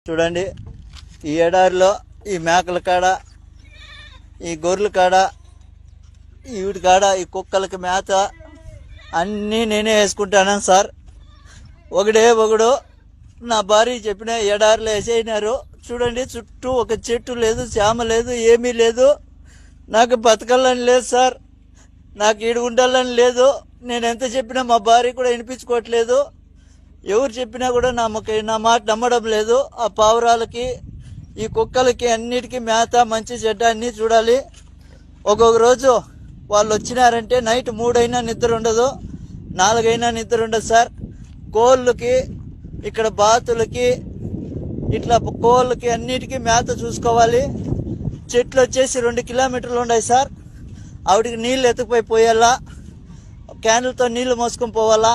చూడండి, ఈ ఎడారిలో ఈ మేకల కాడ, ఈ గొర్రెల కాడ, వీటి కాడ ఈ కుక్కలకి మేత అన్నీ నేనే వేసుకుంటాను సార్. ఒకడు నా భార్య చెప్పిన ఎడారిలో వేసేసినారు. చూడండి, చుట్టూ ఒక చెట్టు లేదు, చేమ లేదు, ఏమీ లేదు. నాకు బతకాలని లేదు సార్, నాకు ఈడు ఉండాలని లేదు. నేను ఎంత చెప్పినా మా భార్య కూడా వినిపించుకోవట్లేదు. ఎవరు చెప్పినా కూడా నా మాట నమ్మడం లేదు. ఆ పావురాలకి, ఈ కుక్కలకి అన్నిటికీ మేత, మంచి చెడ్డ అన్నీ చూడాలి. ఒక్కొక్క రోజు వాళ్ళు వచ్చినారంటే నైట్ 3 అయినా నిద్ర ఉండదు, 4 అయినా నిద్ర ఉండదు సార్. కోళ్ళకి, ఇక్కడ బాతులకి, ఇట్లా కోళ్ళకి అన్నిటికీ మేత చూసుకోవాలి. చెట్లు వచ్చేసి 2 కిలోమీటర్లు ఉన్నాయి సార్. ఆవిడికి నీళ్ళు ఎత్తుకుపోయి పోయాలా, క్యాన్లతో నీళ్లు మోసుకొని పోవాలా.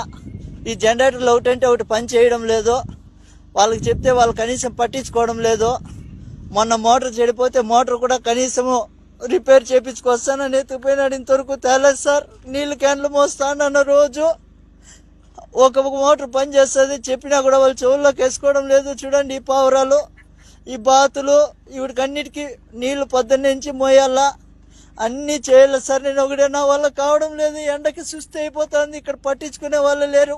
ఈ జనరేటర్లు ఒకటంటే ఒకటి పని చేయడం లేదు. వాళ్ళకి చెప్తే వాళ్ళు కనీసం పట్టించుకోవడం లేదు. మొన్న మోటార్ చెడిపోతే మోటార్ కూడా కనీసము రిపేర్ చేయించుకొస్తానని ఎత్తుకుపోయినాడు. ఇంతవరకు తేలేదు సార్. నీళ్ళు క్యాన్లు మోస్తానన్న రోజు ఒక మోటార్ పని చేస్తుంది, చెప్పినా కూడా వాళ్ళు చెవుల్లోకి వేసుకోవడం లేదు. చూడండి, ఈ పావురాలు, ఈ బాతులు, వీడికి అన్నిటికీ నీళ్లు పొద్దున్నుంచి మోయాలా, అన్నీ చేయాలి సార్. నేను ఒకటే, నా వల్ల కావడం లేదు. ఎండకి సుస్థి అయిపోతుంది, ఇక్కడ పట్టించుకునే వాళ్ళు లేరు.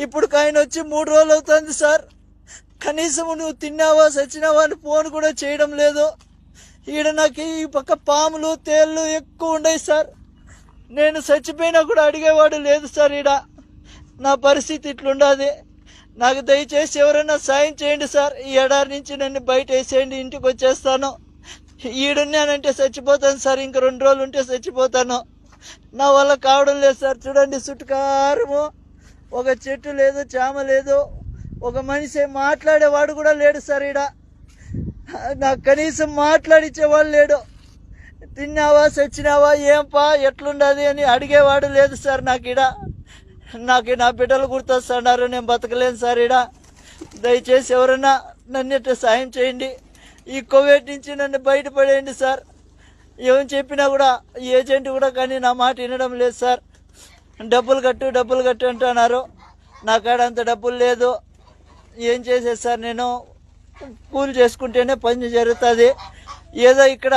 ఇప్పుడు ఆయన వచ్చి 3 రోజులు అవుతుంది సార్. కనీసం నువ్వు తిన్నావా సచ్చినావా అని ఫోన్ కూడా చేయడం లేదు. ఈడ నాకు ఈ పక్క పాములు, తేళ్ళు ఎక్కువ ఉన్నాయి సార్. నేను చచ్చిపోయినా కూడా అడిగేవాడు లేదు సార్. ఈడ నా పరిస్థితి ఇట్లుండదు. నాకు దయచేసి ఎవరైనా సాయం చేయండి సార్. ఈ ఎడారి నుంచి నన్ను బయట వేసేయండి, ఇంటికి వచ్చేస్తాను. ఈడున్నానంటే చచ్చిపోతాను సార్. ఇంక 2 రోజులు ఉంటే చచ్చిపోతాను. నా వల్ల కావడం లేదు సార్. చూడండి, చుట్టుకారము ఒక చెట్టు లేదు, చేమ లేదు, ఒక మనిషి మాట్లాడేవాడు కూడా లేడు సార్. ఈడ నాకు కనీసం మాట్లాడిచ్చేవాడు లేడు. తిన్నావా చచ్చినావా, ఏంపా ఎట్లుండదు అని అడిగేవాడు లేదు సార్. నాకు నా బిడ్డలు గుర్తొస్తున్నారు, నేను బతకలేను సార్. ఈడ దయచేసి ఎవరైనా నన్ను సాయం చేయండి. ఈ కోవిడ్ నుంచి నన్ను బయటపడేయండి సార్. ఏం చెప్పినా కూడా ఏజెంట్ కూడా కానీ నా మాట వినడం లేదు సార్. డబ్బులు కట్టు అంటున్నారు. నా కాడ అంత డబ్బులు లేదు. ఏం చేసేది సార్? నేను కూలి చేసుకుంటేనే పని జరుగుతుంది. ఏదో ఇక్కడ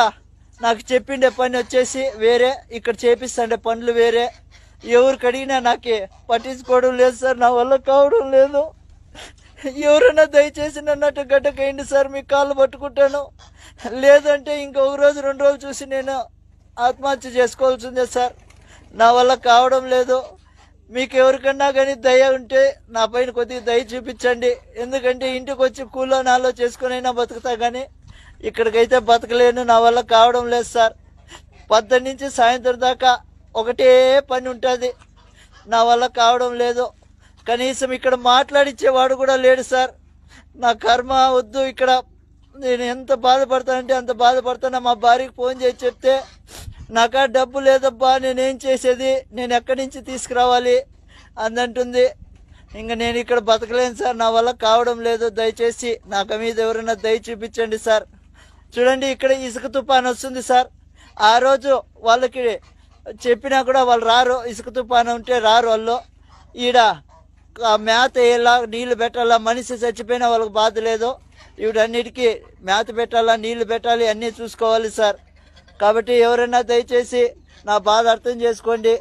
నాకు చెప్పిండే పని వచ్చేసి వేరే, ఇక్కడ చేపిస్తుండే పనులు వేరే. ఎవరికి అడిగినా నాకు పట్టించుకోవడం లేదు సార్. నా వల్ల కావడం లేదు. ఎవరైనా దయచేసి నన్నట్టు గడ్డకేయండి సార్, మీ కాళ్ళు పట్టుకుంటాను. లేదంటే ఇంకొక రోజు 2 రోజులు చూసి నేను ఆత్మహత్య చేసుకోవాల్సిందే సార్. నా వల్ల కావడం లేదు. మీకు ఎవరికన్నా కానీ దయ ఉంటే నా పైన కొద్దిగా దయ చూపించండి. ఎందుకంటే ఇంటికి వచ్చి కూలో నాలో చేసుకునైనా బతుకుతా, కానీ ఇక్కడికైతే బతకలేను. నా వల్ల కావడం లేదు సార్. 10 నుంచి సాయంత్రం దాకా ఒకటే పని ఉంటుంది. నా వల్ల కావడం లేదు. కనీసం ఇక్కడ మాట్లాడిచ్చేవాడు కూడా లేడు సార్. నా కర్మ వద్దు. ఇక్కడ నేను ఎంత బాధపడతానంటే అంత బాధపడతాను. మా భార్యకి ఫోన్ చేసి చెప్తే, నాకా డబ్బు లేదబ్బా, నేనేం చేసేది, నేను ఎక్కడి నుంచి తీసుకురావాలి అందంటుంది. ఇంకా నేను ఇక్కడ బతకలేను సార్. నా వల్ల కావడం లేదు. దయచేసి నాకు మీద ఎవరైనా దయ చూపించండి సార్. చూడండి, ఇక్కడ ఇసుక తుఫాను వస్తుంది సార్. ఆ రోజు వాళ్ళకి చెప్పినా కూడా వాళ్ళు రారు. ఇసుక తుఫాను ఉంటే రారు వాళ్ళు. ఈడ మేత వేయాలా, నీళ్లు పెట్టాలా. మనిషి చచ్చిపోయినా వాళ్ళకి బాధ లేదు. వీటన్నిటికీ మేత పెట్టాలా, నీళ్లు పెట్టాలి, అన్నీ చూసుకోవాలి సార్. కాబట్టి ఎవరైనా దయచేసి నా బాధ అర్థం చేసుకోండి.